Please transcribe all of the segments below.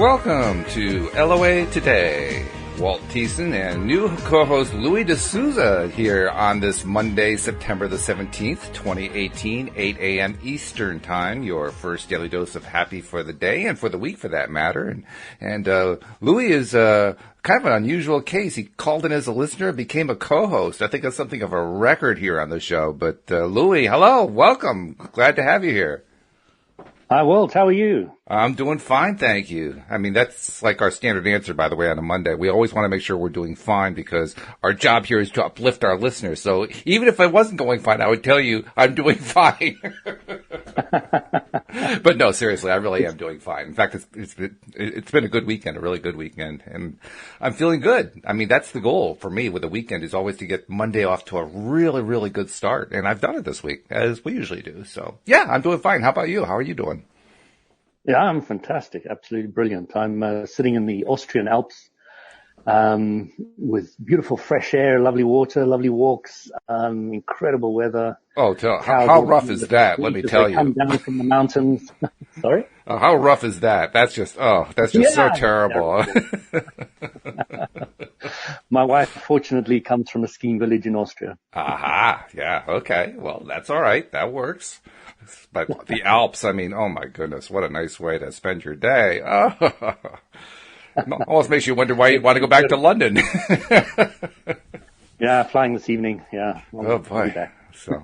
Welcome to LOA Today. Walt and new co-host Louis de Souza here on this Monday, September the 17th, 2018, 8 a.m. Eastern Time, your first daily dose of happy for the day and for the week for that matter. And Louis is kind of an unusual case. He called in as a listener and became a co-host. I think that's something of a record here on the show. But Louis, hello, welcome. Glad to have you here. Hi, Walt. How are you? I'm doing fine, thank you. I mean, that's like our standard answer, by the way, on a Monday. We always want to make sure we're doing fine because our job here is to uplift our listeners. So even if I wasn't going fine, I would tell you I'm doing fine. But no, seriously, I really am doing fine. In fact, it's been a good weekend, a really good weekend, and I'm feeling good. I mean, that's the goal for me with the weekend is always to get Monday off to a really, really good start, and I've done it this week, as we usually do. So yeah, I'm doing fine. How about you? How are you doing? Yeah, I'm fantastic. Absolutely brilliant. I'm sitting in the Austrian Alps with beautiful fresh air, lovely water, lovely walks, incredible weather. Oh, how rough is that? Let me tell you. Come down from the mountains. Sorry? How rough is that? That's just so terrible. Yeah. My wife, fortunately, comes from a skiing village in Austria. Aha, yeah, okay. Well, that's all right. That works. But the Alps, I mean, oh my goodness, what a nice way to spend your day. Oh. Almost makes you wonder why you'd want to go back to London. Yeah, flying this evening, yeah. Oh boy. So,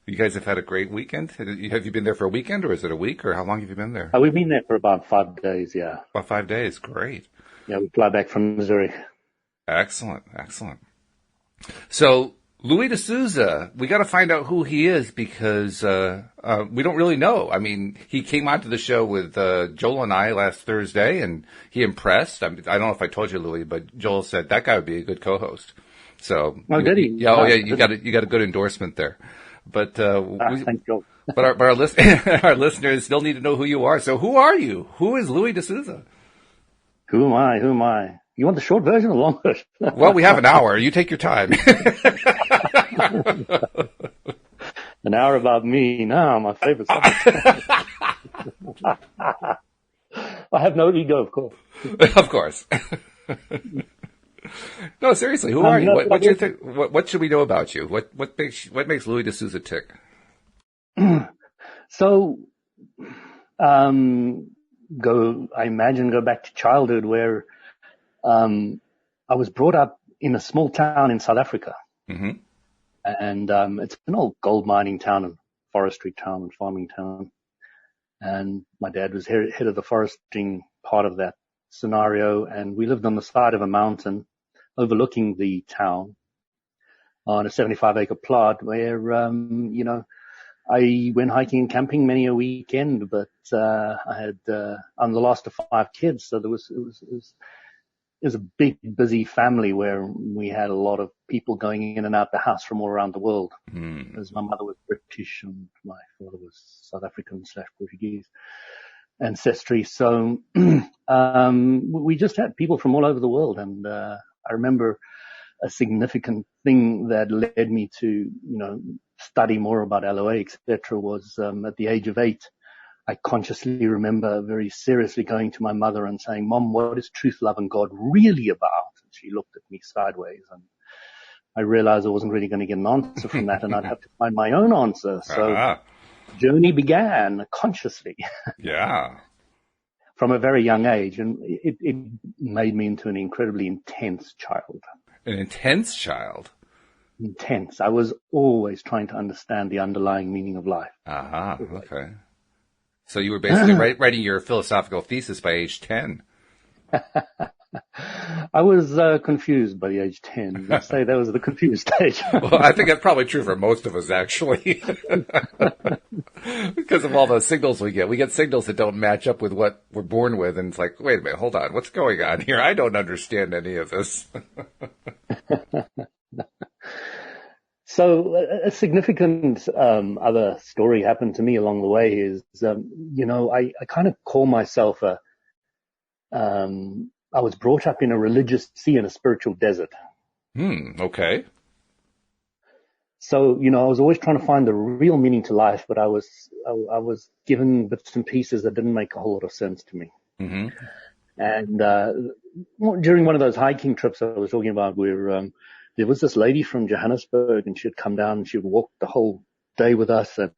you guys have had a great weekend? Have you been there for a weekend, or is it a week, or how long have you been there? We've been there for about 5 days, yeah. About 5 days, great. Yeah, we fly back from Missouri. Excellent. So, Louis de Souza, we got to find out who he is because we don't really know. I mean, he came onto the show with Joel and I last Thursday, and he impressed. I don't know if I told you, Louis, but Joel said that guy would be a good co-host. So, did he? Yeah, you got a good endorsement there. But thank you. But our listeners still need to know who you are. So, who are you? Who is Louis de Souza? Who am I? You want the short version or the long version? Well, we have an hour. You take your time. An hour about me. No, my favorite subject. I have no ego, of course. Of course. No, seriously, who are you? What should we know about you? What makes Louis de Souza tick? So, go back to childhood where I was brought up in a small town in South Africa. Mm-hmm. And it's an old gold mining town and forestry town and farming town. And my dad was head of the foresting part of that scenario. And we lived on the side of a mountain overlooking the town on a 75-acre plot where, I went hiking and camping many a weekend, but I'm the last of 5 kids. So it was a big, busy family where we had a lot of people going in and out the house from all around the world. Because my mother was British and my father was South African/Portuguese ancestry. So we just had people from all over the world. And I remember a significant thing that led me to, study more about LOA, etc., was at the age of 8. I consciously remember very seriously going to my mother and saying, "Mom, what is truth, love, and God really about?" And she looked at me sideways, and I realized I wasn't really going to get an answer from that, and I'd have to find my own answer. So journey began consciously. Yeah. From a very young age, and it made me into an incredibly intense child. An intense child? Intense. I was always trying to understand the underlying meaning of life. Okay. So you were basically writing your philosophical thesis by age 10. I was confused by the age 10. Let's say that was the confused stage. Well, I think that's probably true for most of us, actually. Because of all the signals we get. We get signals that don't match up with what we're born with, and it's like, wait a minute, hold on, what's going on here? I don't understand any of this. So a significant other story happened to me along the way is, I kind of call myself I was brought up in a religious sea and a spiritual desert. Okay. So, I was always trying to find the real meaning to life, but I was given bits and pieces that didn't make a whole lot of sense to me. Mm-hmm. And during one of those hiking trips I was talking about, where there was this lady from Johannesburg, and she had come down and she walked the whole day with us, and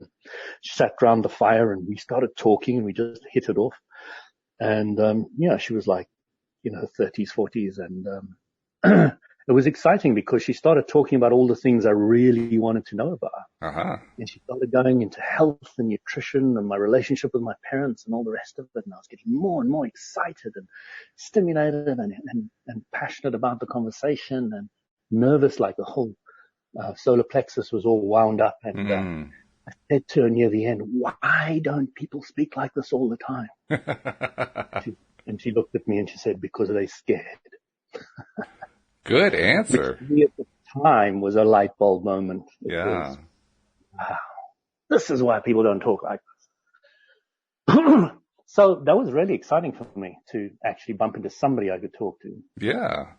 she sat around the fire and we started talking and we just hit it off. And she was like, 30s, 40s, and it was exciting because she started talking about all the things I really wanted to know about. Uh-huh. And she started going into health and nutrition and my relationship with my parents and all the rest of it. And I was getting more and more excited and stimulated and passionate about the conversation, and nervous, like the whole solar plexus was all wound up. And I said to her near the end, "Why don't people speak like this all the time?" And she looked at me and she said, "Because they're scared." Good answer. Which to me at the time was a light bulb moment. It Yeah. was, wow, this is why people don't talk like this. So that was really exciting for me to actually bump into somebody I could talk to. Yeah.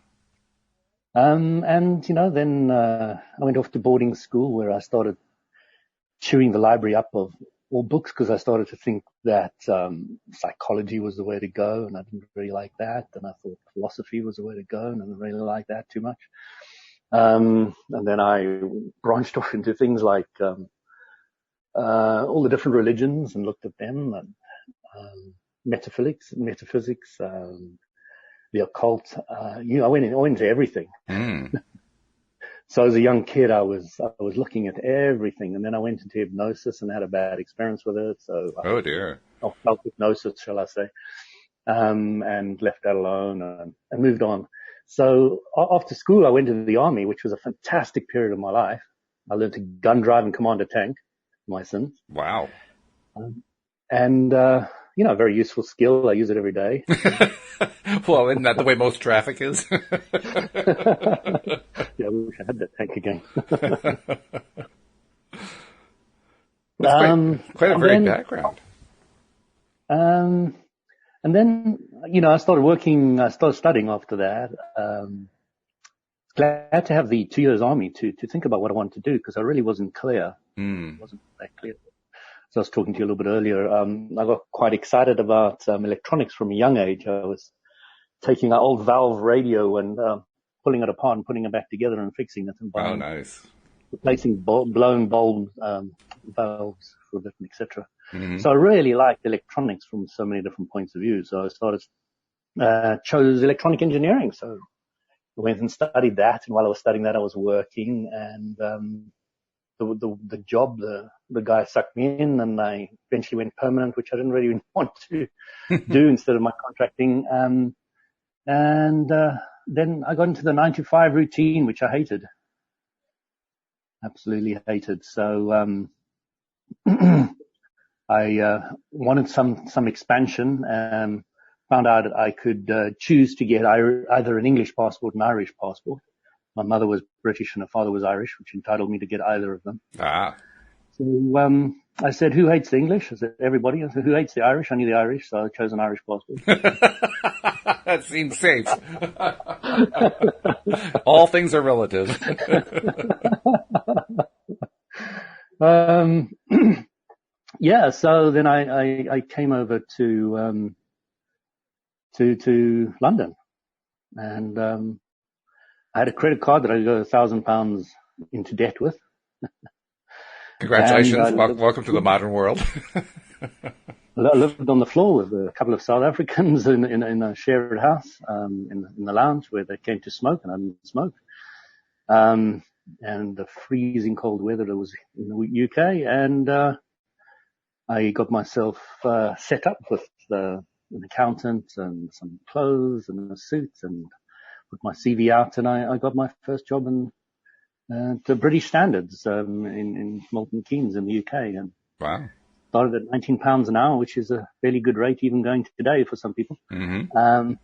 Then I went off to boarding school, where I started chewing the library up of all books, because I started to think that psychology was the way to go, and I didn't really like that. And I thought philosophy was the way to go, and I didn't really like that too much. And then I branched off into things like all the different religions and looked at them, and metaphysics, the occult. I went into everything. So as a young kid, I was looking at everything, and then I went into hypnosis and had a bad experience with it. So Oh dear. Self-hypnosis, shall I say, and left that alone and moved on. So after school, I went into the army, which was a fantastic period of my life. I learned to gun drive and command a tank, my sins. Wow. A very useful skill. I use it every day. Well, isn't that the way most traffic is? Yeah, I wish I had that tank again. That's quite a great background. And then, I started studying after that. Glad to have the 2 years army to think about what I wanted to do, because I really wasn't clear. It wasn't that clear. So I was talking to you a little bit earlier. I got quite excited about electronics from a young age. I was taking an old valve radio and pulling it apart and putting it back together and fixing it. And nice. Replacing blown bulb valves for it, etc. So I really liked electronics from so many different points of view. So I chose electronic engineering. So I went and studied that. And while I was studying that, I was working, and the job, the guy sucked me in, and I eventually went permanent, which I didn't really want to do instead of my contracting. Then I got into the 9 to 5 routine, which I hated. Absolutely hated. So, I wanted some expansion, and found out that I could choose to get either an English passport and Irish passport. My mother was British and her father was Irish, which entitled me to get either of them. So I said, "Who hates the English?" I said, "Everybody." I said, "Who hates the Irish?" I knew the Irish, so I chose an Irish passport. That seems safe. All things are relative. Yeah, so then I came over to London, and I had a credit card that I got £1,000 into debt with. Congratulations. Welcome to the modern world. I lived on the floor with a couple of South Africans in a shared house, in the lounge, where they came to smoke, and I didn't smoke. And the freezing cold weather that was in the UK, and I got myself set up with an accountant and some clothes and a suit, and put my CV out, and I got my first job to British standards in Milton Keynes in the UK, and wow. Started at £19 an hour, which is a fairly good rate even going today for some people. And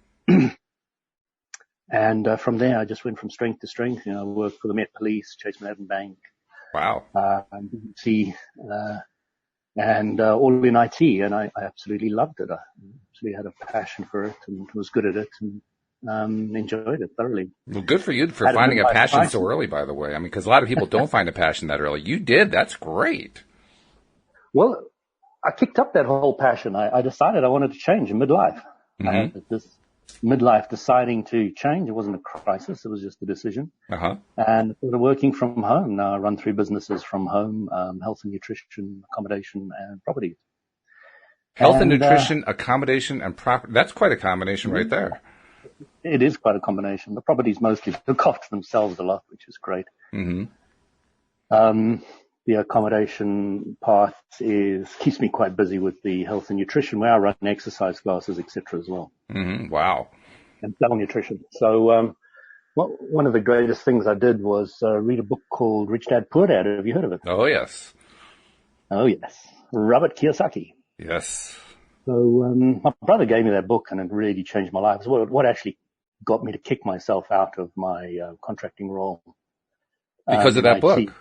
from there, I just went from strength to strength. I worked for the Met Police, Chase Manhattan Bank, wow, BBC, and all in IT, and I absolutely loved it. I absolutely had a passion for it and was good at it, and enjoyed it thoroughly. Well, good for you for finding a passion so early, by the way. I mean, because a lot of people don't find a passion that early. You did. That's great. Well, I kicked up that whole passion. I decided I wanted to change in midlife. I had this midlife deciding to change. It wasn't a crisis. It was just a decision. Uh-huh. And sort of working from home. Now I run 3 businesses from home, health and nutrition, accommodation, and property. Health and nutrition, accommodation, and property. That's quite a combination right there. It is quite a combination. The properties mostly look after themselves a lot, which is great. Mm-hmm. The accommodation part keeps me quite busy with the health and nutrition, where I run exercise classes, etc. as well. Mm-hmm. Wow. And sell nutrition. So, one of the greatest things I did was read a book called Rich Dad Poor Dad. Have you heard of it? Oh, yes. Oh, yes. Robert Kiyosaki. Yes. So, my brother gave me that book and it really changed my life. It's what actually got me to kick myself out of my contracting role. Because of that book.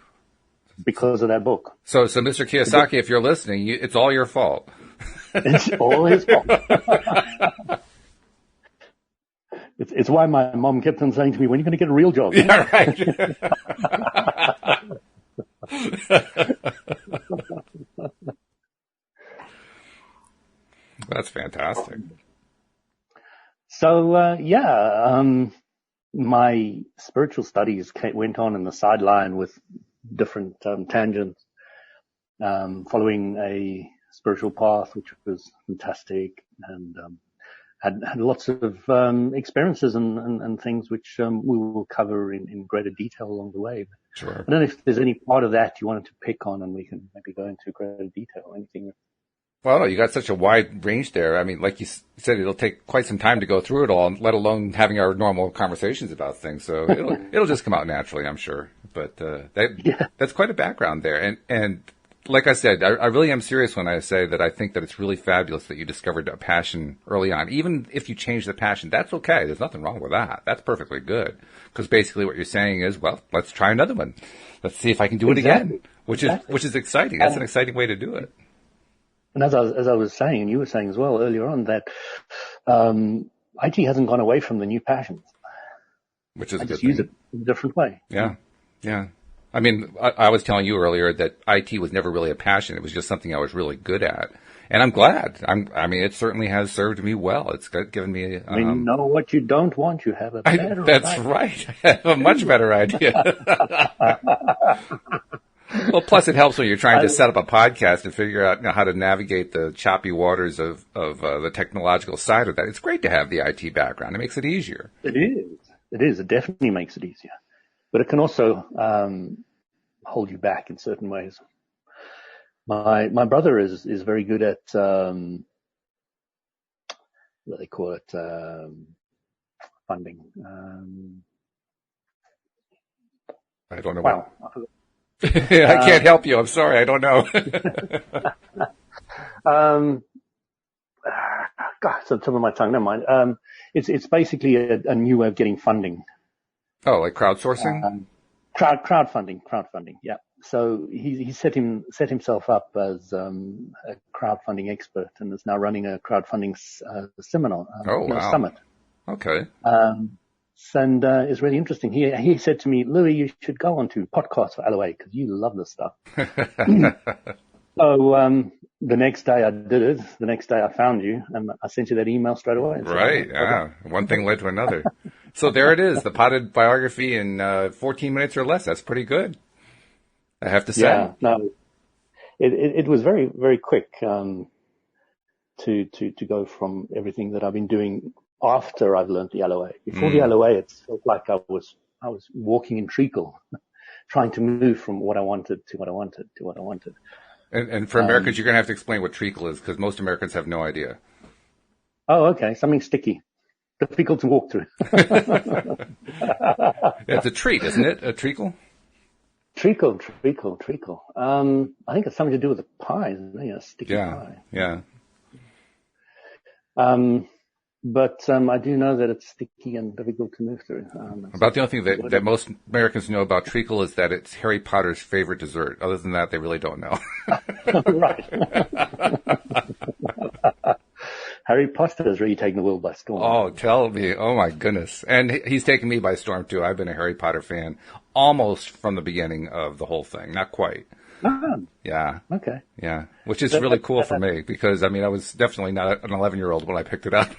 Because of that book. So Mr. Kiyosaki, if you're listening, it's all your fault. It's all his fault. It's why my mom kept on saying to me, when are you going to get a real job? Yeah, right. That's fantastic. So, my spiritual studies went on in the sideline with different tangents, following a spiritual path, which was fantastic, and had lots of experiences and things which we will cover in greater detail along the way. Sure. I don't know if there's any part of that you wanted to pick on, and we can maybe go into greater detail. Anything? Well, no, you got such a wide range there. I mean, like you said, it'll take quite some time to go through it all, let alone having our normal conversations about things. So it'll just come out naturally, I'm sure. But that's quite a background there. And like I said, I really am serious when I say that I think that it's really fabulous that you discovered a passion early on. Even if you change the passion, that's okay. There's nothing wrong with that. That's perfectly good. Because basically what you're saying is, well, let's try another one. Let's see if I can do it again, which is exciting. That's an exciting way to do it. And as I was saying, and you were saying as well earlier on, that IT hasn't gone away from the new passions. Which is a good just thing. use it in a different way. Yeah, yeah. I mean, I was telling you earlier that IT was never really a passion. It was just something I was really good at. And I'm glad. I mean, it certainly has served me well. It's given me... when you know what you don't want, you have a better That's idea. Right. I have a much better idea. Well, plus it helps when you're trying to set up a podcast and figure out how to navigate the choppy waters of the technological side of that. It's great to have the IT background. It makes it easier. It is. It definitely makes it easier. But it can also hold you back in certain ways. My brother is very good at what do they call it, funding. I don't know. Wow. I can't help you. I'm sorry. I don't know. God, it's on the tip of my tongue. Never mind. It's basically a new way of getting funding. Oh, like crowdsourcing? Crowdfunding. Yeah. So he set himself up as a crowdfunding expert, and is now running a crowdfunding seminar. Wow. Summit. Okay. And it's really interesting. He said to me, Louis, you should go on to podcasts for LOA because you love this stuff. So the next day I did it. The next day I found you, and I sent you that email straight away. Right. Yeah. One thing led to another. So there it is, the potted biography in 14 minutes or less. That's pretty good, I have to say. Yeah. No, it was very, very quick to go from everything that I've been doing after I've learned the LOA. Before the LOA, it felt like I was walking in treacle, trying to move from what I wanted to what I wanted to what I wanted. And for Americans, you're going to have to explain what treacle is, because most Americans have no idea. Oh, okay. Something sticky. Difficult to walk through. It's a treat, isn't it? A treacle? Treacle. I think it's something to do with the pie, isn't it? A sticky pie. Yeah. But I do know that it's sticky and difficult to move through. About the only thing that most Americans know about treacle is that it's Harry Potter's favorite dessert. Other than that, they really don't know. Right. Harry Potter has really taken the world by storm. Oh, tell me. Oh, my goodness. And he's taken me by storm, too. I've been a Harry Potter fan almost from the beginning of the whole thing. Not quite. Yeah. Okay. Yeah. Which is really cool for me because, I mean, I was definitely not an 11-year-old when I picked it up.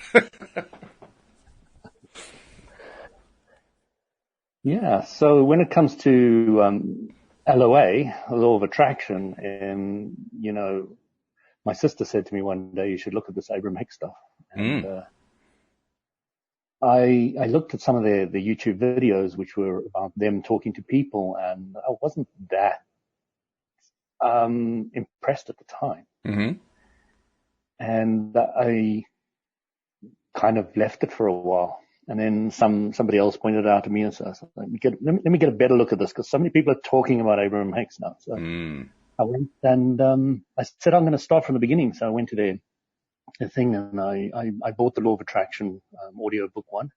Yeah. So when it comes to LOA, law of attraction, my sister said to me one day, you should look at this Abraham Hicks stuff. And Mm. I looked at some of the YouTube videos, which were about them talking to people, and I wasn't that impressed at the time. Mm-hmm. And I kind of left it for a while. And then somebody else pointed it out to me, and so I was like, let me get a better look at this, because so many people are talking about Abraham Hicks now. So I went and I said, I'm going to start from the beginning. So I went to the thing, and I bought the Law of Attraction audio book one.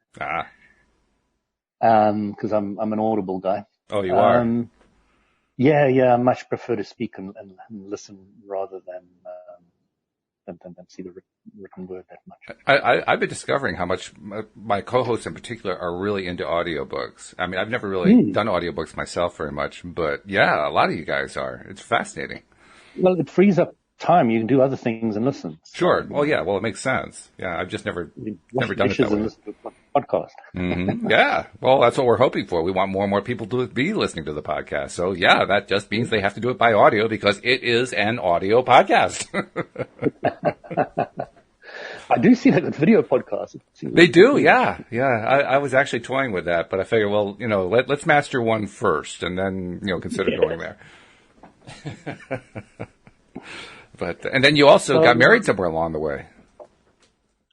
Because I'm an Audible guy. Oh, you are? Yeah. I much prefer to speak and listen rather than see the written word that much. I've been discovering how much my co-hosts in particular are really into audiobooks. I mean, I've never really done audiobooks myself very much, but yeah, a lot of you guys are. It's fascinating. Well, it frees up time. You can do other things and listen. Sure. Well, yeah. Well, it makes sense. Yeah, I've just never done it that way. Listen to a podcast. Mm-hmm. Yeah. Well, that's what we're hoping for. We want more and more people to be listening to the podcast. So yeah, that just means they have to do it by audio because it is an audio podcast. I do see that with video podcasts. They do, yeah. I was actually toying with that, but I figure, well, let's master one first, and then consider going there. And then you also got married somewhere along the way.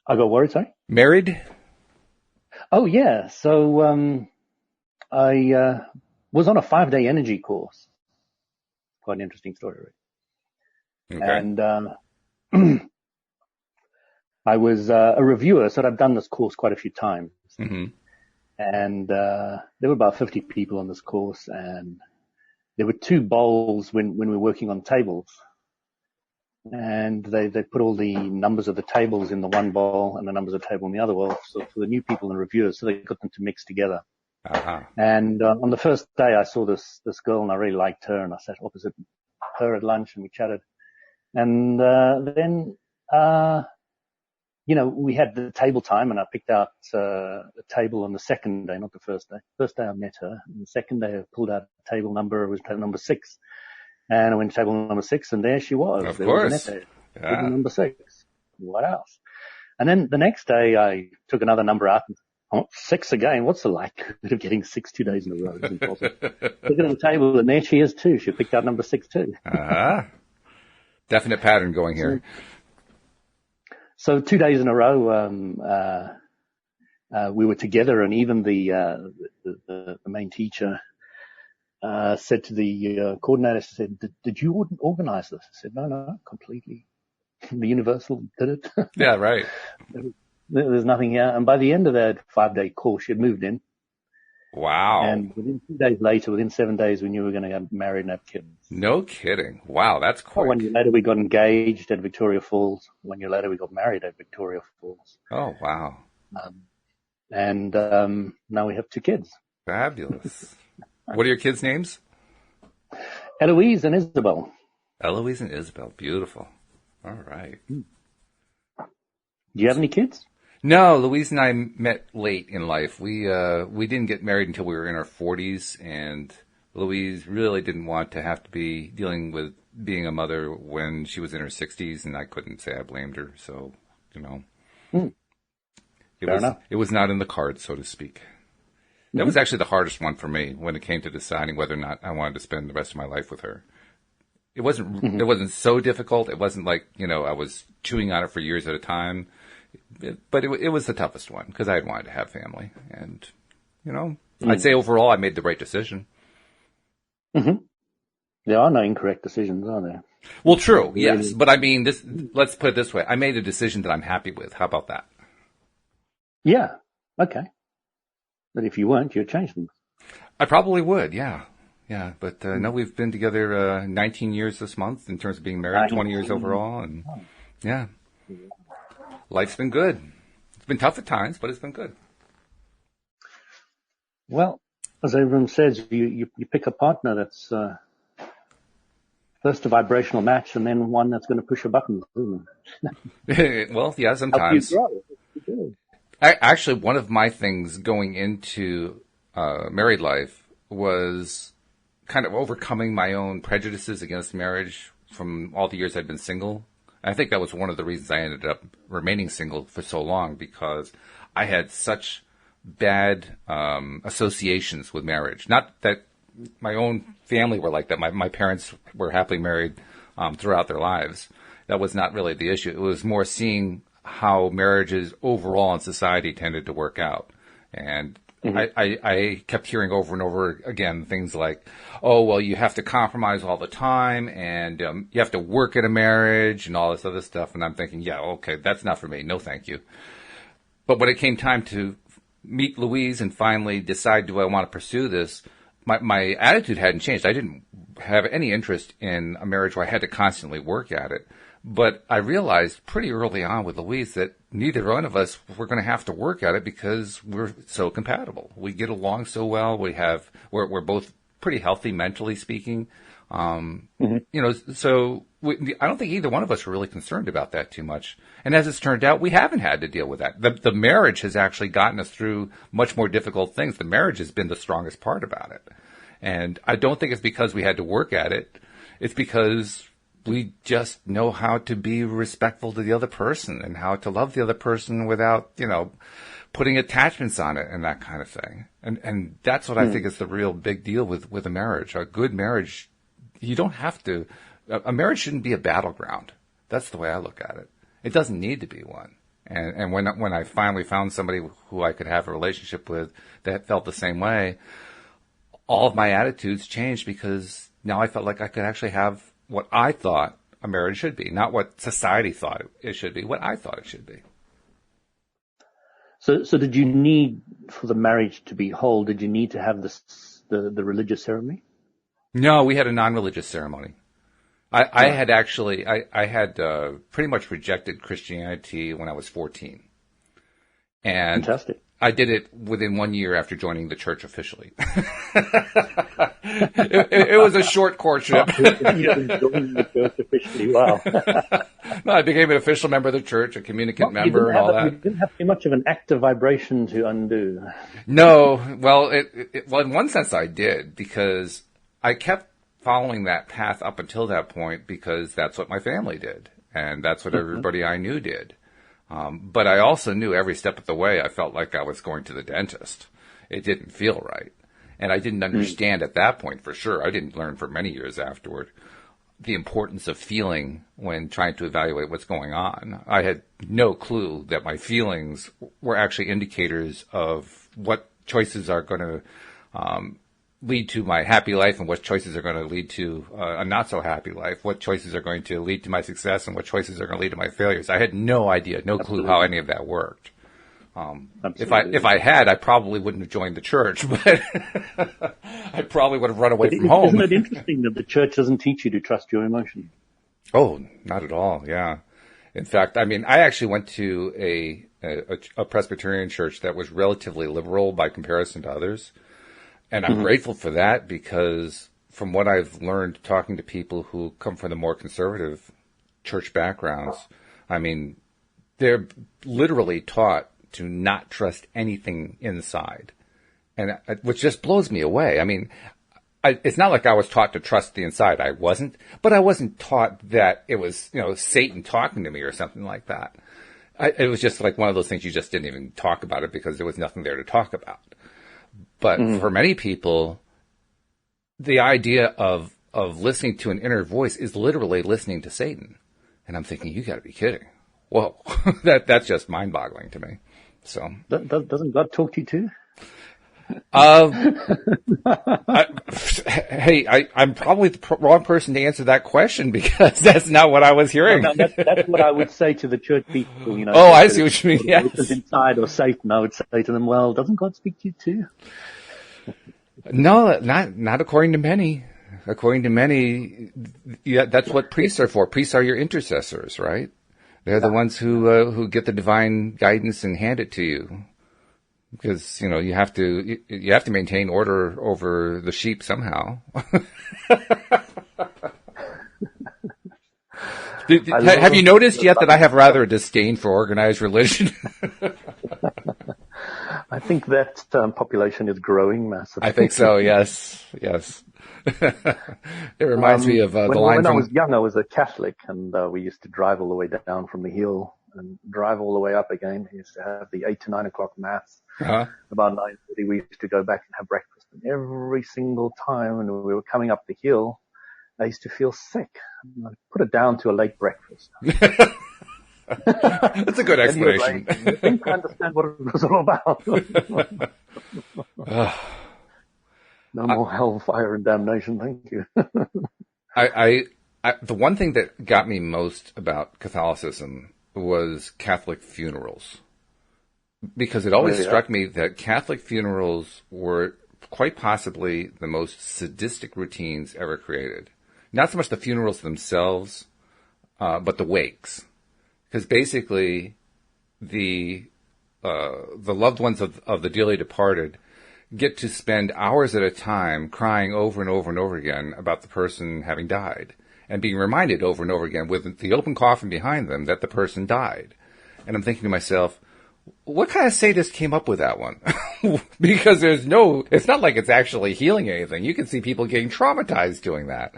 I got worried, sorry? Married? Oh yeah. So I was on a 5-day energy course. Quite an interesting story, right? Okay. And I was a reviewer, so I've done this course quite a few times. Mm-hmm. And there were about 50 people on this course, and there were 2 bowls when we were working on tables. And they put all the numbers of the tables in the one bowl and the numbers of the table in the other bowl, so for the new people and reviewers, so they got them to mix together. Uh-huh. And on the first day, I saw this girl, and I really liked her, and I sat opposite her at lunch, and we chatted. And then we had the table time, and I picked out a table on the second day, not the first day. First day I met her, and the second day I pulled out a table number. It was table number 6. And I went to table number 6, and there she was. Of course. Table number 6. What else? And then the next day, I took another number out. And, 6 again. What's the likelihood of getting 6 2 days in a row? It's impossible. Look at the table, and there she is too. She picked out number 6 too. Definite pattern going here. So 2 days in a row, we were together, and even the main teacher said to the coordinator, she said, did you organize this? I said, no, completely. The Universal did it. Yeah, right. There's nothing here. And by the end of that 5-day course, she had moved in. Wow. And within 2 days later, within 7 days, we knew we were going to get married and have kids. No kidding. Wow, that's quick. 1 year later, we got engaged at Victoria Falls. 1 year later, we got married at Victoria Falls. Oh, wow. And now we have 2 kids. Fabulous. What are your kids' names? Eloise and Isabel. Eloise and Isabel. Beautiful. All right. Do you have any kids? No, Louise and I met late in life. We didn't get married until we were in our 40s, and Louise really didn't want to have to be dealing with being a mother when she was in her 60s, and I couldn't say I blamed her. So, Fair enough. It was not in the cards, so to speak. That was actually the hardest one for me when it came to deciding whether or not I wanted to spend the rest of my life with her. It wasn't so difficult. It wasn't like, I was chewing on it for years at a time. But it was the toughest one because I had wanted to have family. And, I'd say overall I made the right decision. Mm-hmm. There are no incorrect decisions, are there? Well, true, yes. But I mean, let's put it this way. I made a decision that I'm happy with. How about that? Yeah. Okay. But if you weren't, you'd change things. I probably would, yeah. Yeah, but no, we've been together 19 years this month in terms of being married, 20 years overall, and yeah. Life's been good. It's been tough at times, but it's been good. Well, as everyone says, you pick a partner that's first a vibrational match and then one that's going to push your buttons. Well, yeah, sometimes. Actually, one of my things going into married life was kind of overcoming my own prejudices against marriage from all the years I'd been single. I think that was one of the reasons I ended up remaining single for so long, because I had such bad associations with marriage. Not that my own family were like that. My parents were happily married throughout their lives. That was not really the issue. It was more seeing how marriages overall in society tended to work out. And I kept hearing over and over again things like, oh, well, you have to compromise all the time, and you have to work at a marriage and all this other stuff. And I'm thinking, yeah, okay, that's not for me. No, thank you. But when it came time to meet Louise and finally decide, do I want to pursue this, my attitude hadn't changed. I didn't have any interest in a marriage where I had to constantly work at it. But I realized pretty early on with Louise that neither one of us were going to have to work at it because we're so compatible. We get along so well. We're both pretty healthy mentally speaking. So I don't think either one of us were really concerned about that too much. And as it's turned out, we haven't had to deal with that. The marriage has actually gotten us through much more difficult things. The marriage has been the strongest part about it. And I don't think it's because we had to work at it. It's because we just know how to be respectful to the other person and how to love the other person without, putting attachments on it and that kind of thing. And that's what I think is the real big deal with a marriage. A good marriage, you don't have to, a marriage shouldn't be a battleground. That's the way I look at it. It doesn't need to be one. And when I finally found somebody who I could have a relationship with that felt the same way, all of my attitudes changed because now I felt like I could actually have what I thought a marriage should be, not what society thought it should be, what I thought it should be. So did you need, for the marriage to be whole, did you need to have the religious ceremony? No, we had a non-religious ceremony. I had pretty much rejected Christianity when I was 14. And fantastic. I did it within 1 year after joining the church officially. it was a short courtship. Joining the church officially, wow. No, I became an official member of the church, a communicant member, and all that. You didn't have too much of an active vibration to undo. No, well, well, in one sense I did, because I kept following that path up until that point because that's what my family did, and that's what everybody I knew did. But I also knew every step of the way I felt like I was going to the dentist. It didn't feel right. And I didn't understand at that point for sure. I didn't learn for many years afterward the importance of feeling when trying to evaluate what's going on. I had no clue that my feelings were actually indicators of what choices are going to lead to my happy life and what choices are going to lead to a not so happy life, what choices are going to lead to my success and what choices are going to lead to my failures. I had no idea, no clue how any of that worked. If I had, I probably wouldn't have joined the church, but I probably would have run away from home. Isn't it interesting that the church doesn't teach you to trust your emotions? Oh, not at all. Yeah. In fact, I actually went to a Presbyterian church that was relatively liberal by comparison to others. And I'm grateful for that because from what I've learned talking to people who come from the more conservative church backgrounds, they're literally taught to not trust anything inside, and which just blows me away. It's not like I was taught to trust the inside. I wasn't, but I wasn't taught that it was, Satan talking to me or something like that. It was just like one of those things you just didn't even talk about it because there was nothing there to talk about. But for many people, the idea of listening to an inner voice is literally listening to Satan. And I'm thinking, you got to be kidding. Whoa, that's just mind-boggling to me. So doesn't God talk to you too? I'm probably the wrong person to answer that question because that's not what I was hearing. No, that's what I would say to the church people. Oh, I see what you mean. Yes. It's inside or Satan. I would say to them, well, doesn't God speak to you too? No, not according to many. According to many, yeah, that's what priests are for. Priests are your intercessors, right? They're the ones who get the divine guidance and hand it to you. Because, you have to maintain order over the sheep somehow. Have you noticed yet that I have rather a disdain for organized religion? I think that population is growing massively. I think so. Yes. It reminds me of the line when from. I was young, I was a Catholic, and we used to drive all the way down from the hill and drive all the way up again. We used to have the 8 to 9 o'clock mass. Uh-huh. About 9:30, we used to go back and have breakfast. And every single time when we were coming up the hill, I used to feel sick. And I'd put it down to a late breakfast. That's a good explanation. I think I understand what it was all about. No more hellfire and damnation, thank you. I the one thing that got me most about Catholicism was Catholic funerals. Because it always struck me that Catholic funerals were quite possibly the most sadistic routines ever created. Not so much the funerals themselves, but the wakes. Because basically, the loved ones of the dearly departed get to spend hours at a time crying over and over and over again about the person having died, and being reminded over and over again with the open coffin behind them that the person died. And I'm thinking to myself, what kind of sadist came up with that one? Because it's not like it's actually healing anything. You can see people getting traumatized doing that.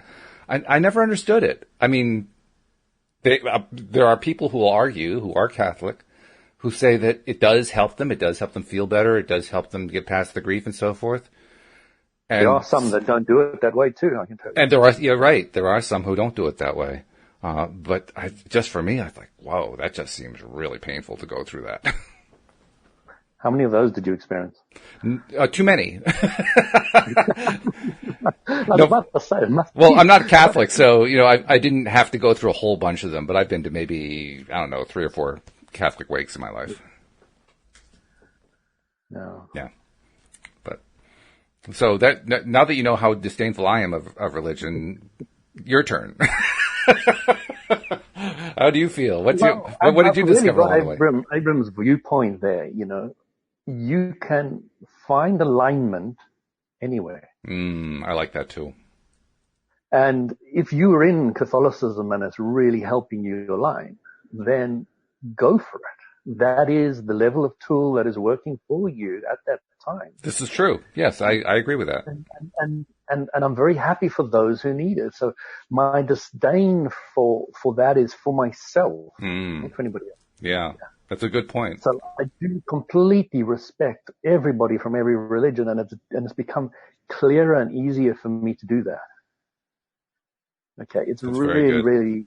I never understood it. I mean, there are people who will argue, who are Catholic, who say that it does help them. It does help them feel better. It does help them get past the grief and so forth. And there are some that don't do it that way too, I can tell you. And you're right. There are some who don't do it that way. But just for me, I was like, whoa, that just seems really painful to go through that. How many of those did you experience? Too many. I was about to say, well, I'm not Catholic, so, I didn't have to go through a whole bunch of them, but I've been to maybe, 3 or 4 Catholic wakes in my life. No. Yeah. But, so now that you know how disdainful I am of religion, your turn. How do you feel? What did you discover along the way? Abram's viewpoint there, you can find alignment anywhere. I like that too. And if you're in Catholicism and it's really helping you align, then go for it. That is the level of tool that is working for you at that time. This is true. Yes, I agree with that. And I'm very happy for those who need it. So my disdain for that is for myself, not for anybody else. Yeah, that's a good point. So I do completely respect everybody from every religion, and it's become clearer and easier for me to do that. Okay, it's really,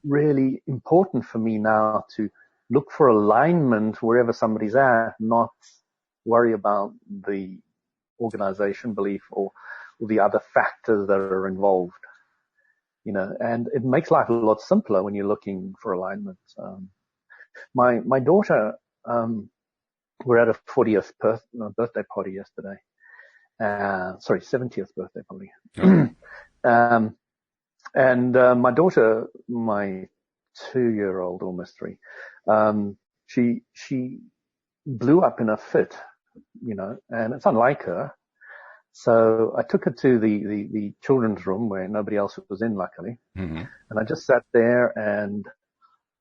really important for me now to look for alignment wherever somebody's at, not worry about the organization belief or the other factors that are involved. And it makes life a lot simpler when you're looking for alignment. My daughter, we're at a 40th birthday party yesterday. 70th birthday party. Oh. And my daughter, my 2-year-old, almost 3, she blew up in a fit, and it's unlike her. So I took her to the children's room where nobody else was in, luckily. Mm-hmm. And I just sat there and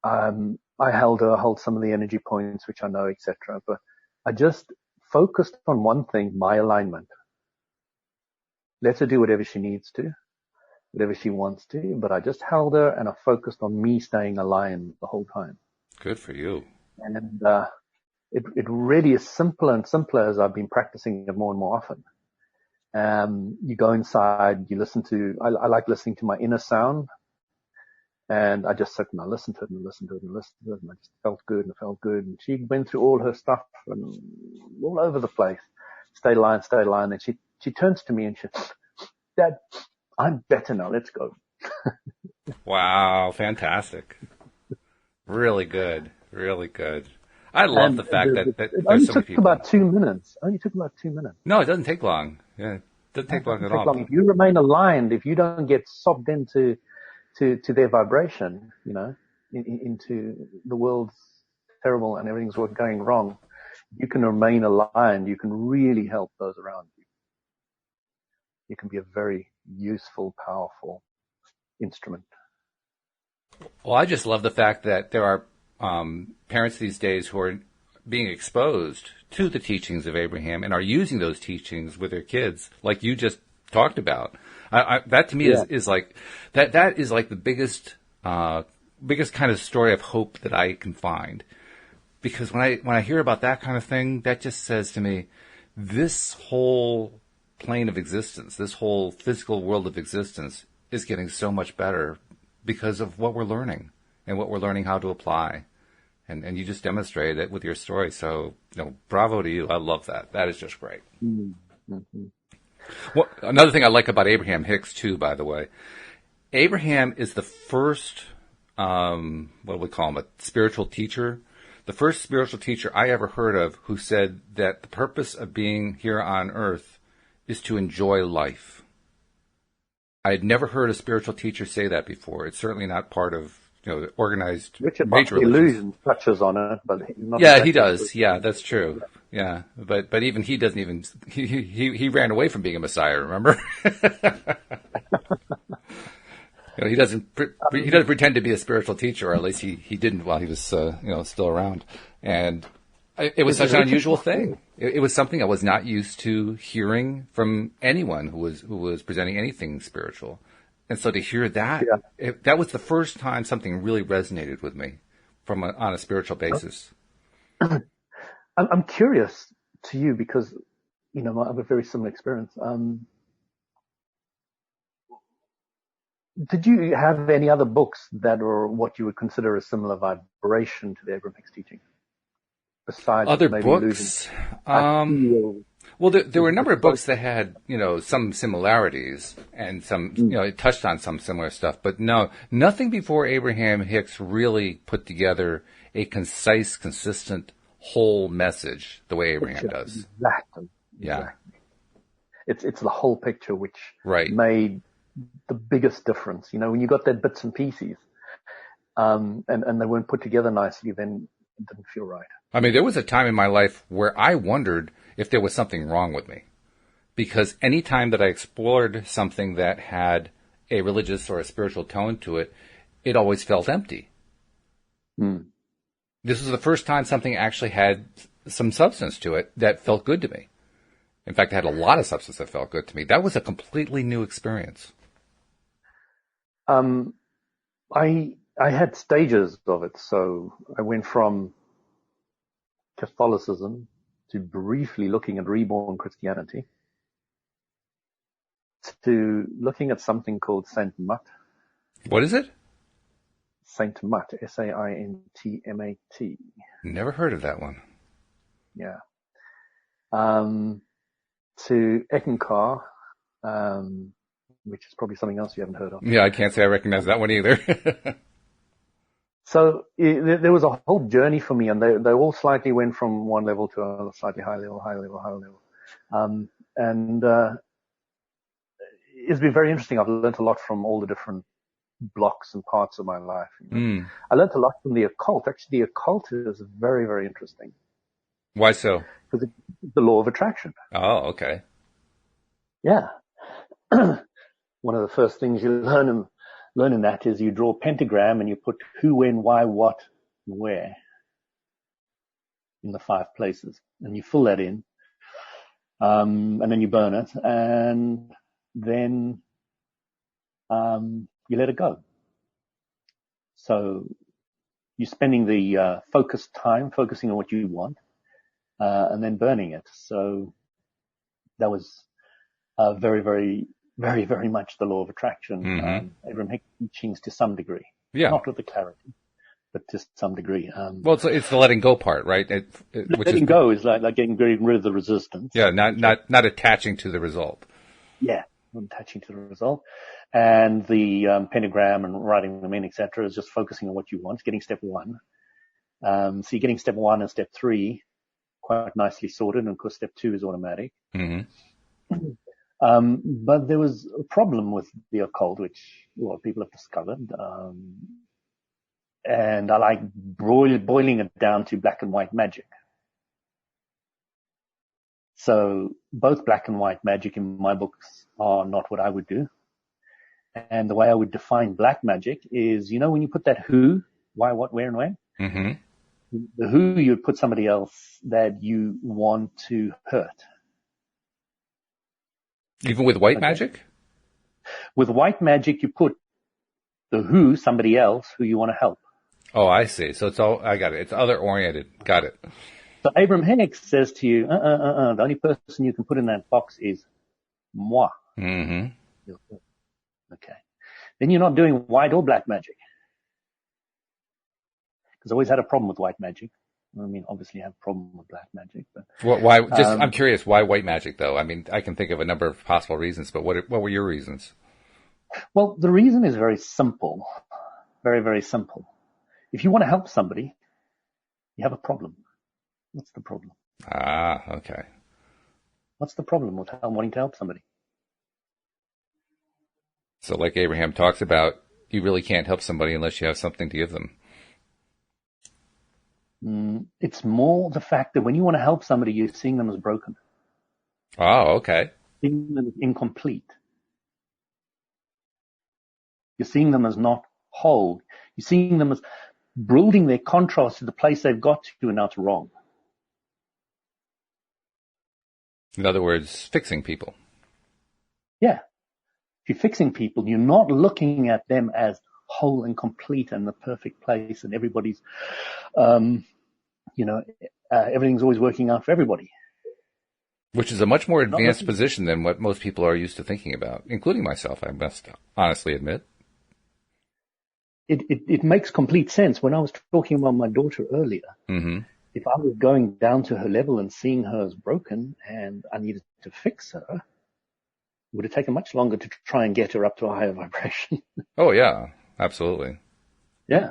I hold some of the energy points, which I know, etc. But I just focused on one thing, my alignment. Let her do whatever she needs to, whatever she wants to, but I just held her and I focused on me staying aligned the whole time. Good for you. And it really is simpler and simpler as I've been practicing it more and more often. You go inside, you listen to, I like listening to my inner sound. And I just sat and I listened to it and listened to it and listened to it, and I just felt good and felt good. And she went through all her stuff and all over the place. Stay aligned. And she turns to me and she says, Dad, I'm better now. Let's go. Wow. Fantastic. Really good. Really good. I love the fact that it there's only so many took people. about 2 minutes. Only took about 2 minutes. No, it doesn't take long. Yeah. It doesn't take long at all. If you remain aligned, if you don't get sobbed into to their vibration, into the world's terrible and everything's going wrong, you can remain aligned. You can really help those around you. You can be a very useful, powerful instrument. Well, I just love the fact that there are parents these days who are being exposed to the teachings of Abraham and are using those teachings with their kids, like you just talked about. That to me is like that is like the biggest kind of story of hope that I can find. Because when I hear about that kind of thing, that just says to me, this whole plane of existence, this whole physical world of existence is getting so much better because of what we're learning and what we're learning how to apply. And you just demonstrated it with your story. So, bravo to you. I love that. That is just great. Mm-hmm. Well, another thing I like about Abraham Hicks, too, by the way, Abraham is the first, what do we call him, a spiritual teacher. The first spiritual teacher I ever heard of who said that the purpose of being here on earth is to enjoy life. I had never heard a spiritual teacher say that before. It's certainly not part of organized Richard major Illusion touches on it, but not yeah, exactly. he does. Yeah, that's true. Yeah, but even he doesn't even he ran away from being a Messiah. Remember? He doesn't pretend to be a spiritual teacher, or at least he didn't while he was still around. And it was such an unusual thing. It was something I was not used to hearing from anyone who was presenting anything spiritual. And so to hear that, that was the first time something really resonated with me on a spiritual basis. I'm curious to you because, I have a very similar experience. Did you have any other books that are what you would consider a similar vibration to the Abraham Hicks teaching? Besides other maybe books? Well, there were a number of books that had, some similarities and some, it touched on some similar stuff. But no, nothing before Abraham Hicks really put together a concise, consistent, whole message the way Abraham does. Exactly. Yeah. It's the whole picture which right. made the biggest difference. When you got that bits and pieces, and they weren't put together nicely, then it didn't feel right. I mean, there was a time in my life where I wondered if there was something wrong with me. Because any time that I explored something that had a religious or a spiritual tone to it, it always felt empty. This was the first time something actually had some substance to it that felt good to me. In fact, it had a lot of substance that felt good to me. That was a completely new experience. I had stages of it. So I went from Catholicism to briefly looking at reborn Christianity to looking at something called Saint Mat. What is it? Saint Mat, Saintmat. Never heard of that one. Yeah. To Eckankar, which is probably something else you haven't heard of. Yeah, I can't say I recognize that one either. So there was a whole journey for me, and they all slightly went from one level to a slightly higher level, higher level, higher level. And it's been very interesting. I've learned a lot from all the different blocks and parts of my life. I learned a lot from the occult. Actually, the occult is very, very interesting. Why so? Because it's the law of attraction. Oh, okay. Yeah. One of the first things you learn in that is you draw a pentagram and you put who, when, why, what, where in the 5 places. And you fill that in. And then you burn it. And then you let it go. So you're spending the focused time focusing on what you want and then burning it. So that was very, very, very, very much the law of attraction. Abraham Hicks teachings to some degree. Yeah. Not with the clarity, but to some degree. Well, it's the letting go part, right? Letting go is like getting rid of the resistance. Yeah, not attaching to the result. Yeah, not attaching to the result. And the pentagram and writing them in, etc., is just focusing on what you want, getting step 1. So you're getting step 1 and step 3 quite nicely sorted, and of course step 2 is automatic. But there was a problem with the occult, which a lot of people have discovered. And I like boiling it down to black and white magic. So both black and white magic in my books are not what I would do. And the way I would define black magic is, when you put that who, why, what, where, and when, The who, you'd put somebody else that you want to hurt. Even with white magic? With white magic, you put the who, somebody else who you want to help. Oh, I see. So it's all, I got it. It's other oriented. Got it. So Abraham Hicks says to you, the only person you can put in that box is moi. Mm-hmm. Okay. Then you're not doing white or black magic. Because I always had a problem with white magic. I mean, obviously I have a problem with black magic, but Why? I'm curious. Why white magic, though? I mean, I can think of a number of possible reasons, but what were your reasons? Well, the reason is very simple, very, very simple. If you want to help somebody, you have a problem. What's the problem? Ah, okay. What's the problem with wanting to help somebody? So, like Abraham talks about, you really can't help somebody unless you have something to give them. It's more the fact that when you want to help somebody, you're seeing them as broken. Oh, okay. Seeing them as incomplete. You're seeing them as not whole. You're seeing them as building their contrast to the place they've got to, and now it's wrong. In other words, fixing people. Yeah. If you're fixing people, you're not looking at them as whole and complete and the perfect place and everybody's, everything's always working out for everybody. Which is a much more advanced position than what most people are used to thinking about, including myself, I must honestly admit. It makes complete sense. When I was talking about my daughter earlier, mm-hmm. If I was going down to her level and seeing her as broken and I needed to fix her, it would have taken much longer to try and get her up to a higher vibration. Oh, yeah, absolutely. Yeah.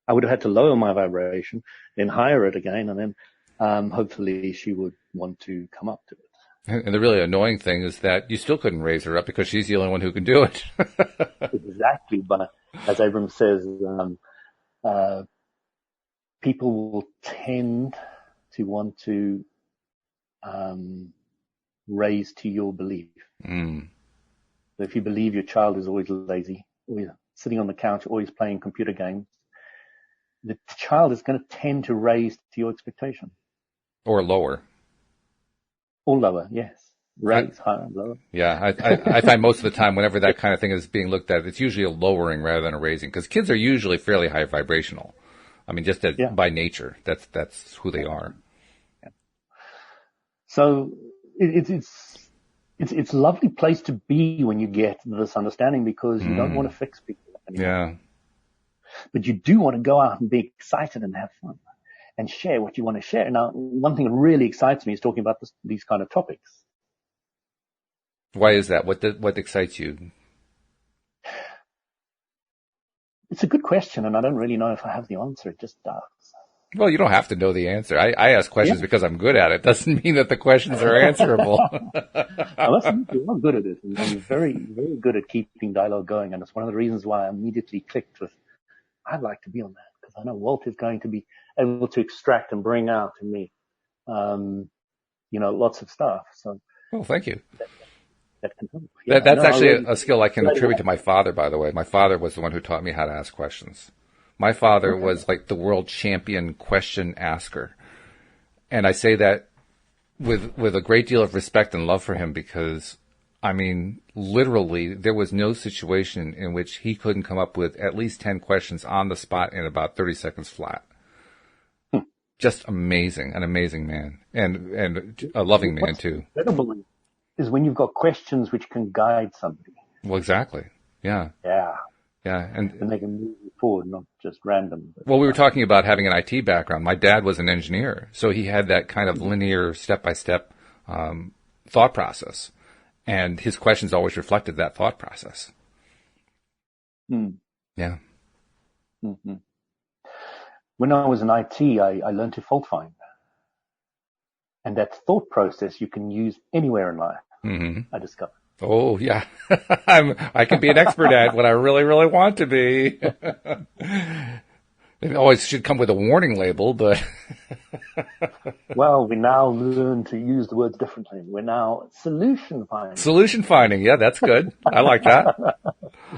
I would have had to lower my vibration, then higher it again, and then hopefully she would want to come up to it. And the really annoying thing is that you still couldn't raise her up because she's the only one who can do it. Exactly. But as Abram says, people will tend to want to raise to your belief. Mm. So if you believe your child is always lazy, always sitting on the couch, always playing computer games, the child is going to tend to raise to your expectation. Or lower. Or lower, yes. Raise, higher, lower. Yeah, I find most of the time whenever that kind of thing is being looked at, it's usually a lowering rather than a raising, because kids are usually fairly high vibrational. I mean, just by nature, that's who they are. Yeah. So it's a lovely place to be when you get this understanding, because you don't want to fix people anymore. Yeah. But you do want to go out and be excited and have fun and share what you want to share. Now, one thing that really excites me is talking about these kind of topics. Why is that? What excites you? It's a good question, and I don't really know if I have the answer. It just does. Well, you don't have to know the answer. I ask questions because I'm good at it. Doesn't mean that the questions are answerable. Listen, you're good at it. And you're very, very good at keeping dialogue going. And it's one of the reasons why I immediately clicked with, I'd like to be on that, because I know Walt is going to be able to extract and bring out in me, lots of stuff. So, well, thank you. That can help. Yeah, that's actually a skill I can attribute to my father, by the way. My father was the one who taught me how to ask questions. My father was like the world champion question asker. And I say that with a great deal of respect and love for him, because, I mean, literally, there was no situation in which he couldn't come up with at least 10 questions on the spot in about 30 seconds flat. Just amazing, an amazing man, and a loving man too. Incredible is when you've got questions which can guide somebody. Well, exactly. Yeah. Yeah. Yeah. And they can move you forward, not just random. Well, we were talking about having an IT background. My dad was an engineer, so he had that kind of linear, step-by-step thought process. And his questions always reflected that thought process. Yeah. Mm-hmm. When I was in IT, I learned to fault find. And that thought process you can use anywhere in life, I discovered. Oh, yeah. I can be an expert at what I really, really want to be. It always should come with a warning label, but Well, we now learn to use the words differently. We're now solution finding. solution finding. Yeah, that's good. I like that.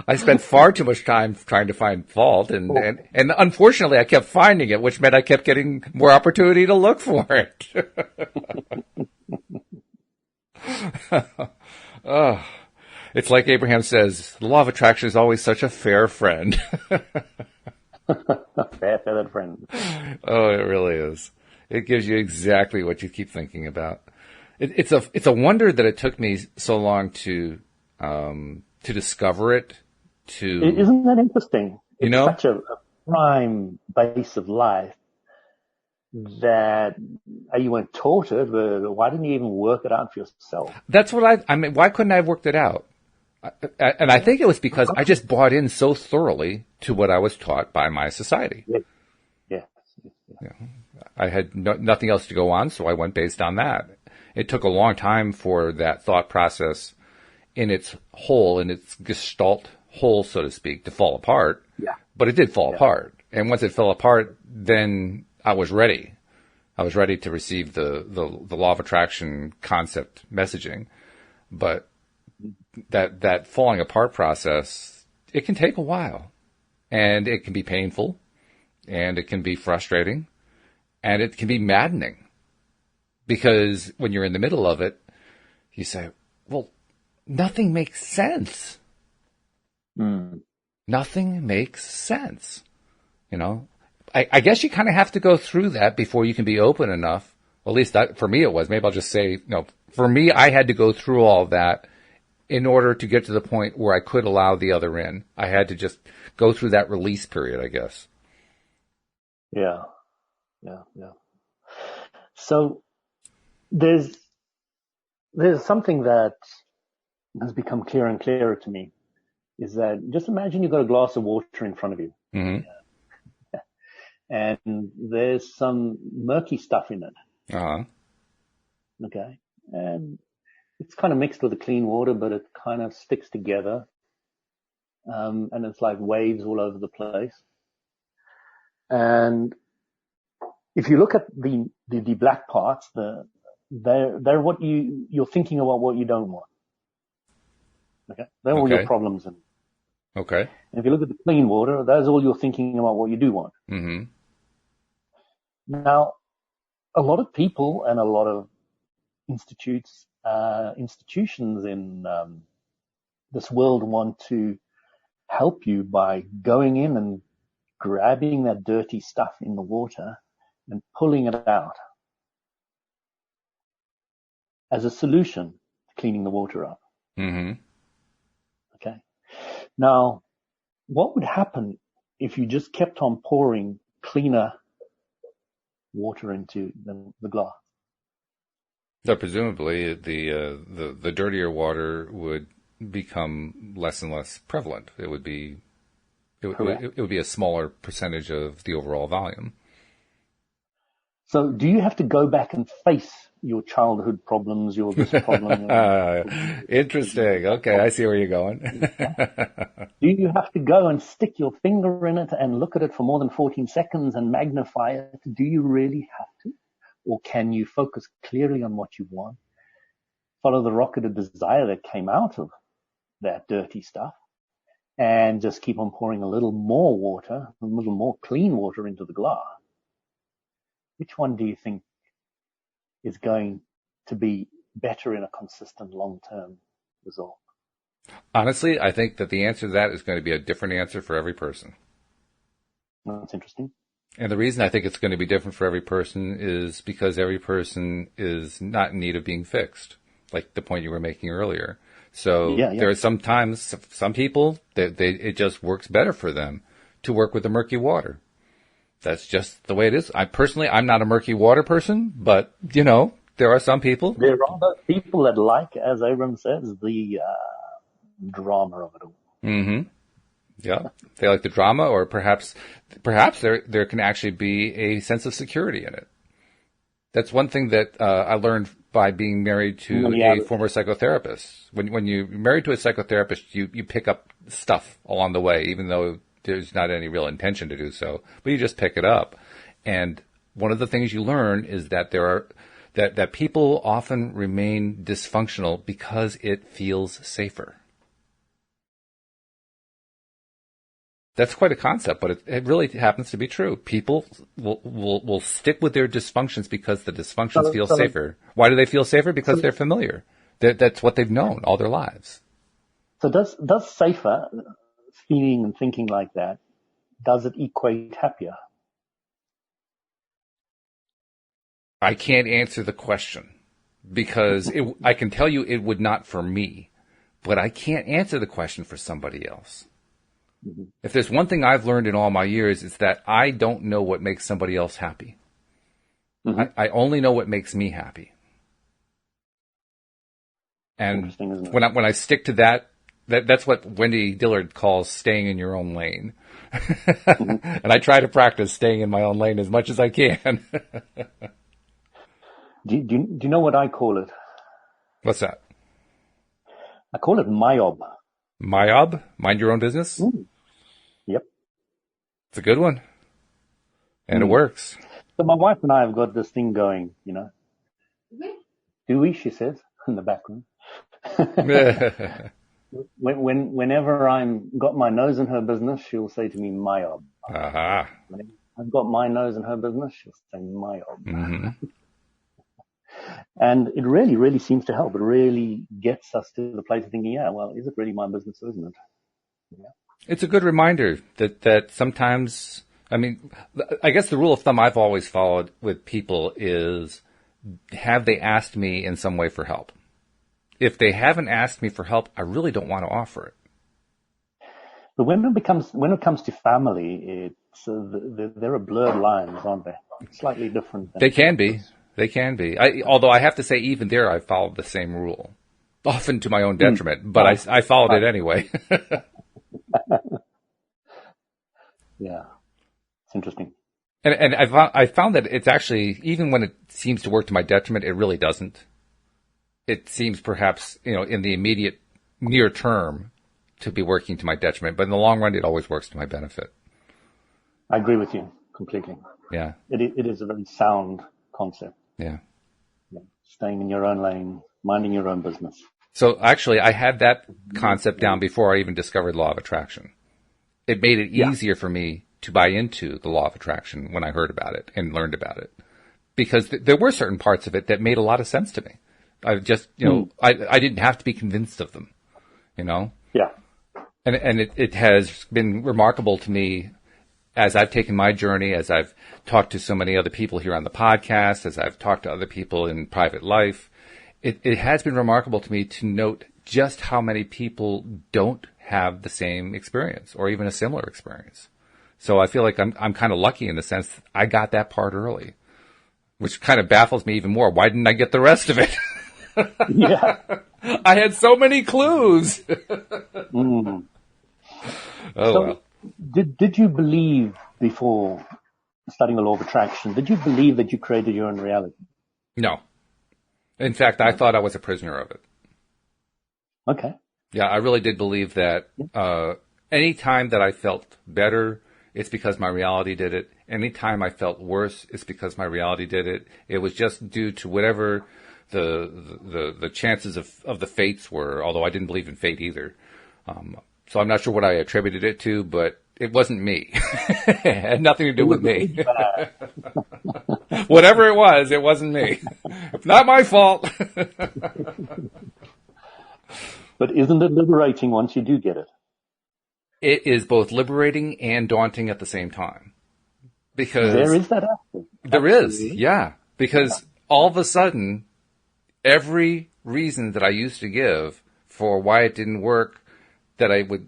I spent far too much time trying to find fault, and unfortunately, I kept finding it, which meant I kept getting more opportunity to look for it. Oh, it's like Abraham says, the law of attraction is always such a fair friend. Fair feathered friend. Oh, it really is. It gives you exactly what you keep thinking about. It's a wonder that it took me so long to discover it. Isn't that interesting? You It's know, such a prime base of life that you weren't taught it, but why didn't you even work it out for yourself? that's what I mean. Why couldn't I have worked it out? And I think it was because I just bought in so thoroughly to what I was taught by my society. Yes. Yes. Yeah. I had nothing else to go on, so I went based on that. It took a long time for that thought process in its whole, in its gestalt whole, so to speak, to fall apart. Yeah. But it did fall apart. And once it fell apart, then I was ready. I was ready to receive the law of attraction concept messaging. But that falling apart process, it can take a while. And it can be painful. And it can be frustrating. And it can be maddening. Because when you're in the middle of it, you say, well, nothing makes sense. Nothing makes sense. You know, I guess you kind of have to go through that before you can be open enough. Well, at least that, for me it was. Maybe I'll just say, no, for me, I had to go through all of that in order to get to the point where I could allow the other in. I had to just go through that release period, I guess. Yeah. So there's something that has become clearer and clearer to me, is that just imagine you've got a glass of water in front of you. Mm-hmm. And there's some murky stuff in it. Uh-huh. Okay. And it's kind of mixed with the clean water, but it kind of sticks together. And it's like waves all over the place. And if you look at the black parts, they're what you're thinking about what you don't want. Okay. They're all your problems. Okay. And if you look at the clean water, that's all you're thinking about what you do want. Mm-hmm. Now, a lot of people and a lot of institutions in this world want to help you by going in and grabbing that dirty stuff in the water and pulling it out as a solution to cleaning the water up. Mm-hmm. Okay. Now, what would happen if you just kept on pouring cleaner water into the glass? So presumably the dirtier water would become less and less prevalent. It would be a smaller percentage of the overall volume. So do you have to go back and face your childhood problems, your this problem? Interesting. Okay, I see where you're going. Do you have to go and stick your finger in it and look at it for more than 14 seconds and magnify it? Do you really have to? Or can you focus clearly on what you want? Follow the rocket of desire that came out of that dirty stuff and just keep on pouring a little more water, a little more clean water into the glass. Which one do you think is going to be better in a consistent long-term result? Honestly, I think that the answer to that is going to be a different answer for every person. That's interesting. And the reason I think it's going to be different for every person is because every person is not in need of being fixed, like the point you were making earlier. So there are sometimes some people that it just works better for them to work with the murky water. That's just the way it is. I'm not a murky water person, but there are some people. There are those people that like, as Abram says, the drama of it all. Mm-hmm. Yeah, they like the drama, or perhaps there can actually be a sense of security in it. That's one thing that I learned by being married to a former psychotherapist. When you're married to a psychotherapist, you pick up stuff along the way, even though there's not any real intention to do so, but you just pick it up. And one of the things you learn is that that people often remain dysfunctional because it feels safer. That's quite a concept, but it really happens to be true. People will stick with their dysfunctions because the dysfunctions feel safer. Why do they feel safer? Because they're familiar. That's what they've known all their lives. So does safer feeling and thinking like that, does it equate happier? I can't answer the question because I can tell you it would not for me, but I can't answer the question for somebody else. Mm-hmm. If there's one thing I've learned in all my years, it's that I don't know what makes somebody else happy. Mm-hmm. I only know what makes me happy. And when I stick to that's what Wendy Dillard calls staying in your own lane. Mm-hmm. And I try to practice staying in my own lane as much as I can. Do you know what I call it? What's that? I call it MYOB. MYOB? Mind your own business? Mm. Yep. It's a good one. And it works. So my wife and I have got this thing going, you know. Do we? She says in the background. Whenever I'm got my nose in her business, she'll say to me, MYOB. Uh-huh. Whenever I've got my nose in her business, she'll say MYOB. Mm-hmm. And it really, really seems to help. It really gets us to the place of thinking, yeah, well, is it really my business or isn't it? Yeah. It's a good reminder that sometimes, I mean, I guess the rule of thumb I've always followed with people is, have they asked me in some way for help? If they haven't asked me for help, I really don't want to offer it. But when it comes to family, it's there are blurred lines, aren't there? It's slightly different. They can be. They can be. Although I have to say, even there, I followed the same rule, often to my own detriment. But I followed it anyway. Yeah, it's interesting. And I found that it's actually, even when it seems to work to my detriment, it really doesn't. It seems perhaps, in the immediate near term to be working to my detriment, but in the long run, it always works to my benefit. I agree with you completely. Yeah. It is a very sound concept. Yeah. Staying in your own lane, minding your own business. So actually, I had that concept down before I even discovered law of attraction. It made it easier for me to buy into the law of attraction when I heard about it and learned about it, because there were certain parts of it that made a lot of sense to me. I just, I didn't have to be convinced of them, Yeah. And it has been remarkable to me as I've taken my journey, as I've talked to so many other people here on the podcast, as I've talked to other people in private life, it has been remarkable to me to note just how many people don't have the same experience or even a similar experience. So I feel like I'm kind of lucky in the sense that I got that part early, which kind of baffles me even more. Why didn't I get the rest of it? Yeah. I had so many clues. Mm. Oh, so, well. Did you believe before studying the law of attraction, did you believe that you created your own reality? No. In fact, I thought I was a prisoner of it. Okay. Yeah, I really did believe that any time that I felt better, it's because my reality did it. Any time I felt worse, it's because my reality did it. It was just due to whatever the chances of the fates were, although I didn't believe in fate either. So I'm not sure what I attributed it to, but it wasn't me. It had nothing to do with me. Whatever it wasn't me. It's not my fault. But isn't it liberating once you do get it? It is both liberating and daunting at the same time. Because there is that aspect. There is, yeah. Because all of a sudden, every reason that I used to give for why it didn't work, that I would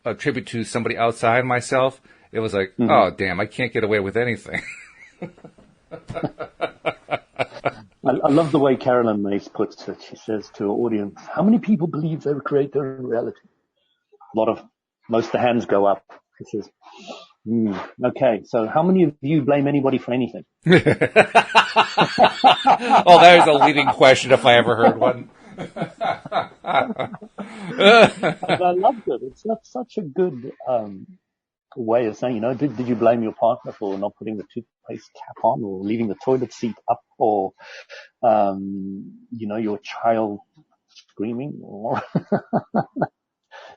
attribute to somebody outside myself, it was like, oh, damn, I can't get away with anything. I love the way Carolyn Mace puts it. She says to her audience, how many people believe they create their reality? Most of the hands go up. She says, okay, so how many of you blame anybody for anything? Oh, that is a leading question if I ever heard one. And I loved it. It's such a good way of saying, did you blame your partner for not putting the toothpaste cap on, or leaving the toilet seat up, or, your child screaming, or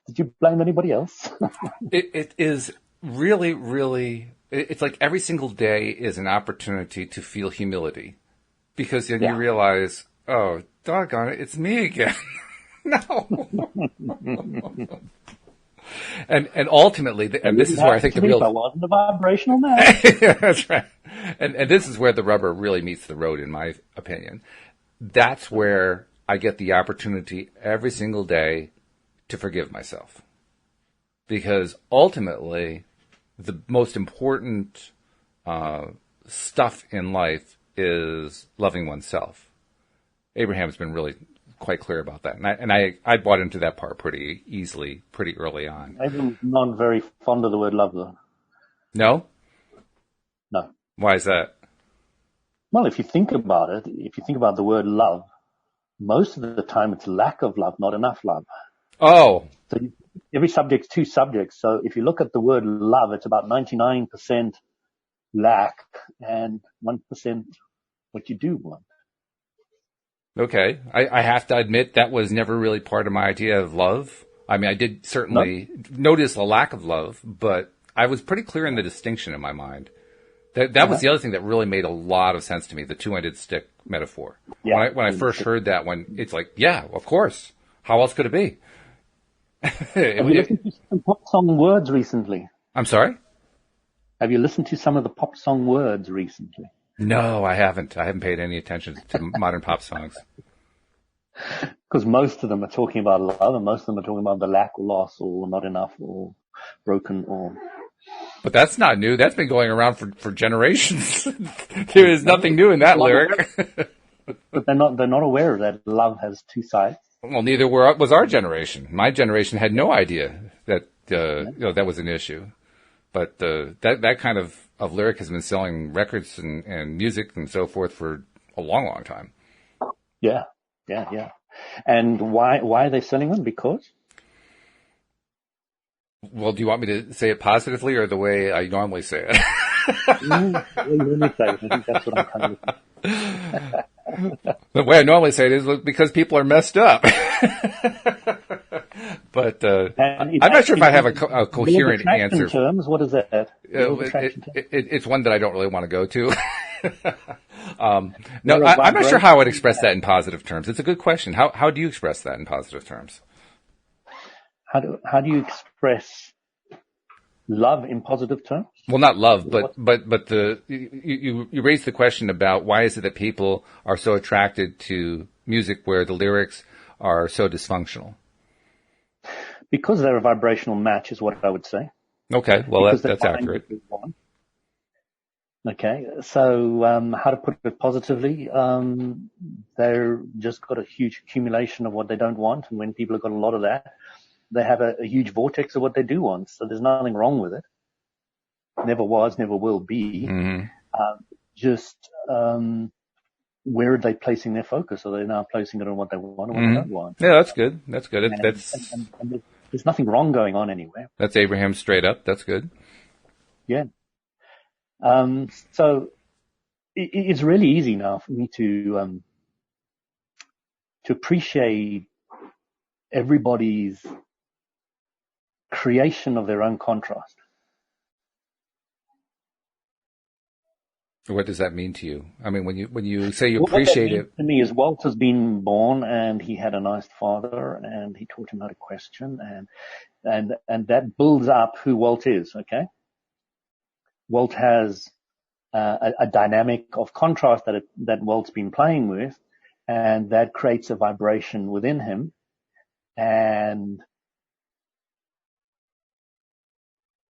did you blame anybody else? It is really, really, it's like every single day is an opportunity to feel humility, because then you realize, oh, doggone it, it's me again. No. And ultimately, and this is where I think the real... I wasn't a vibrational man. Yeah, that's right. And this is where the rubber really meets the road, in my opinion. That's where I get the opportunity every single day to forgive myself. Because ultimately, the most important stuff in life is loving oneself. Abraham's been really quite clear about that. And I bought into that part pretty easily, pretty early on. I'm not very fond of the word love, though. No? No. Why is that? Well, if you think about it, if you think about the word love, most of the time it's lack of love, not enough love. Oh. So every subject's two subjects. So if you look at the word love, it's about 99% lack and 1% what you do want. Okay. I have to admit that was never really part of my idea of love. I mean, I did certainly notice a lack of love, but I was pretty clear in the distinction in my mind. That was the other thing that really made a lot of sense to me, the two-ended stick metaphor. Yeah. When I first heard that one, it's like, yeah, of course. How else could it be? Have you listened to some pop song words recently? I'm sorry? Have you listened to some of the pop song words recently? No, I haven't. I haven't paid any attention to modern pop songs. Because most of them are talking about love, and most of them are talking about the lack or loss or not enough or broken or... But that's not new. That's been going around for generations. There is nothing new in that lyric. But they're not aware that love has two sides. Well, neither was our generation. My generation had no idea that that was an issue. But that kind of lyric has been selling records and music and so forth for a long, long time. Yeah. And why are they selling them? Because? Well, do you want me to say it positively or the way I normally say it? I think that's what I'm kind of... The way I normally say it is because people are messed up. But I'm not sure if I have a coherent answer. Terms, what is that? It's one that I don't really want to go to. No, I'm not sure how I would express that in positive terms. It's a good question. How do you express that in positive terms? How do you express love in positive terms? Well, not love, but you raised the question about why is it that people are so attracted to music where the lyrics are so dysfunctional? Because they're a vibrational match, is what I would say. Okay, well that's accurate. Okay, so how to put it positively? They're just got a huge accumulation of what they don't want, and when people have got a lot of that, they have a huge vortex of what they do want. So there's nothing wrong with it. Never was, never will be. Mm-hmm. Where are they placing their focus? Are they now placing it on what they want or what they don't want? Yeah, that's good. That's good. And there's nothing wrong going on anywhere. That's Abraham straight up. That's good. Yeah. So it's really easy now for me to appreciate everybody's creation of their own contrast. What does that mean to you? I mean, when you say you appreciate it, to me is Walt has been born and he had a nice father and he taught him how to question and that builds up who Walt is. Okay, Walt has a dynamic of contrast that Walt's been playing with, and that creates a vibration within him, and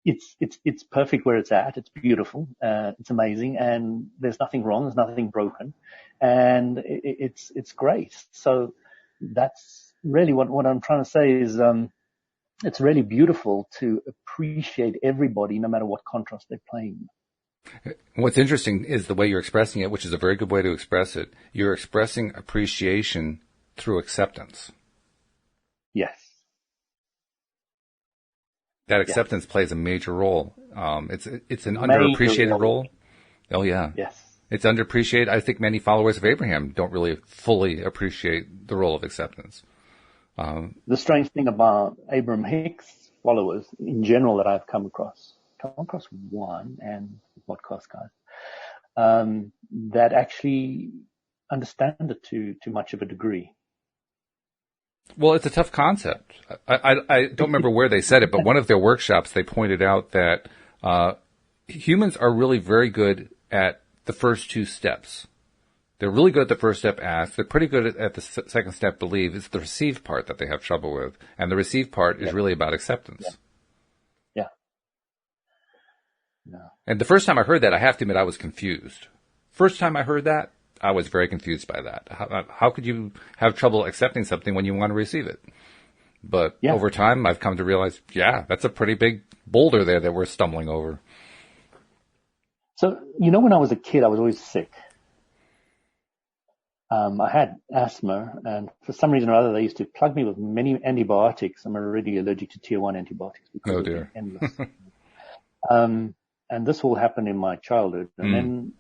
it's perfect where it's at. It's beautiful. It's amazing. And there's nothing wrong. There's nothing broken. And it's great. So that's really what I'm trying to say is, it's really beautiful to appreciate everybody no matter what contrast they're playing. What's interesting is the way you're expressing it, which is a very good way to express it. You're expressing appreciation through acceptance. Yes. That acceptance plays a major role. It's an Major underappreciated role. role. Oh yeah. Yes. It's underappreciated. I think many followers of Abraham don't really fully appreciate the role of acceptance. The strange thing about Abraham Hicks followers in general that I've come across one and the podcast guys, that actually understand it to much of a degree. Well, it's a tough concept. I don't remember where they said it, but one of their workshops, they pointed out that humans are really very good at the first two steps. They're really good at the first step, ask. They're pretty good at the second step, believe. It's the receive part that they have trouble with. And the receive part is really about acceptance. Yeah. And the first time I heard that, I have to admit, I was confused. First time I heard that, I was very confused by that. How could you have trouble accepting something when you want to receive it? But over time, I've come to realize, that's a pretty big boulder there that we're stumbling over. So, when I was a kid, I was always sick. I had asthma, and for some reason or other, they used to plug me with many antibiotics. I'm already allergic to tier 1 antibiotics because dear. Endless. And this all happened in my childhood. And then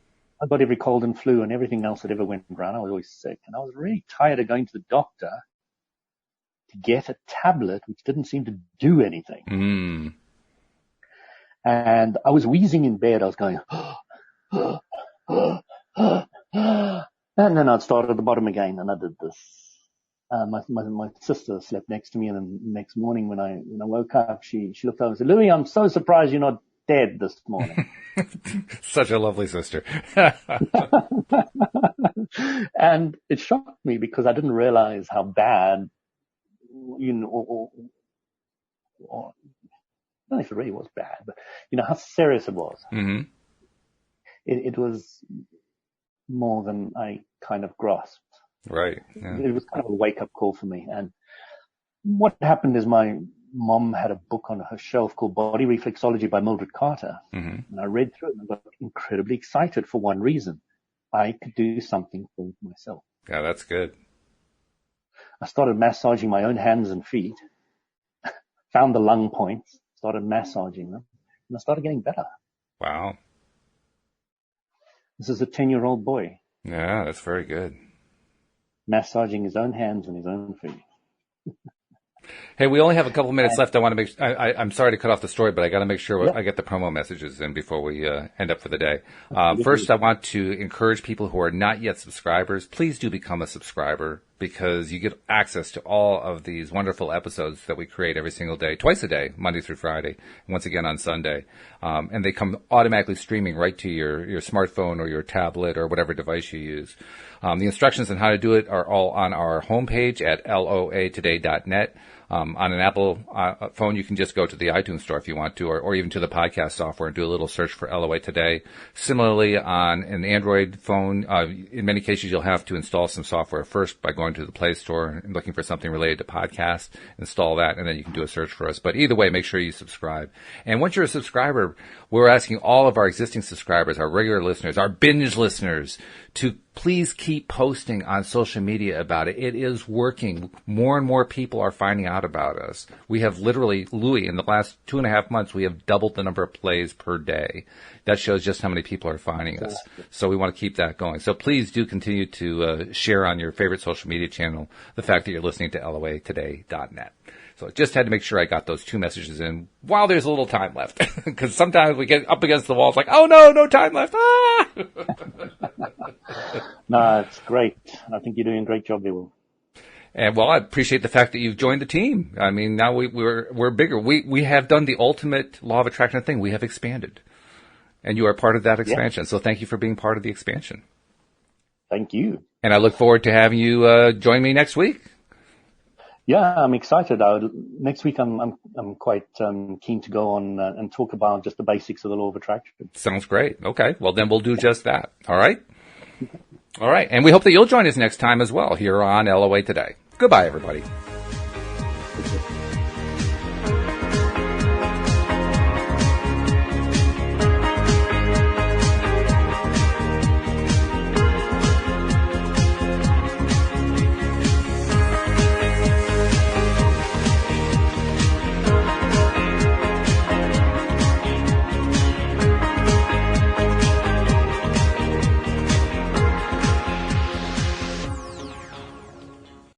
I got every cold and flu and everything else that ever went around. I was always sick. And I was really tired of going to the doctor to get a tablet which didn't seem to do anything. And I was wheezing in bed. I was going, and then I'd start at the bottom again, and I did this. My sister slept next to me, and then the next morning when I woke up, she looked over and said, "Louis, I'm so surprised you're not dead this morning." Such a lovely sister. And it shocked me because I didn't realize how bad, or I don't know if it really was bad, but how serious it was. Mm-hmm. It was more than I kind of grasped. Right. Yeah. It was kind of a wake-up call for me. And what happened is my mom had a book on her shelf called Body Reflexology by Mildred Carter. Mm-hmm. And I read through it and I got incredibly excited for one reason. I could do something for myself. Yeah, that's good. I started massaging my own hands and feet, found the lung points, started massaging them, and I started getting better. Wow. This is a 10-year-old boy. Yeah, that's very good. Massaging his own hands and his own feet. Hey, we only have a couple minutes left. I want to make. I'm sorry to cut off the story, but I got to make sure I get the promo messages in before we end up for the day. First, I want to encourage people who are not yet subscribers. Please do become a subscriber because you get access to all of these wonderful episodes that we create every single day, twice a day, Monday through Friday, and once again on Sunday. And they come automatically streaming right to your smartphone or your tablet or whatever device you use. The instructions on how to do it are all on our homepage at loatoday.net. On an Apple phone, you can just go to the iTunes store if you want to, or even to the podcast software and do a little search for LOA Today. Similarly, on an Android phone, in many cases, you'll have to install some software first by going to the Play Store and looking for something related to podcasts. Install that, and then you can do a search for us. But either way, make sure you subscribe. And once you're a subscriber, we're asking all of our existing subscribers, our regular listeners, our binge listeners, to please keep posting on social media about it. It is working. More and more people are finding out about us. We have literally, Louis, in the last 2.5 months, we have doubled the number of plays per day. That shows just how many people are finding us. So we want to keep that going. So please do continue to share on your favorite social media channel the fact that you're listening to loatoday.net. So I just had to make sure I got those 2 messages in while there's a little time left. Because sometimes we get up against the wall. It's like, oh no time left. Ah! No, it's great. I think you're doing a great job there, Will. And I appreciate the fact that you've joined the team. I mean, now we're bigger. We have done the ultimate law of attraction thing. We have expanded. And you are part of that expansion. Yeah. So thank you for being part of the expansion. Thank you. And I look forward to having you join me next week. Yeah, I'm excited. Next week, I'm quite keen to go on and talk about just the basics of the law of attraction. Sounds great. Okay, well then we'll do just that. All right. All right, and we hope that you'll join us next time as well here on LOA Today. Goodbye, everybody.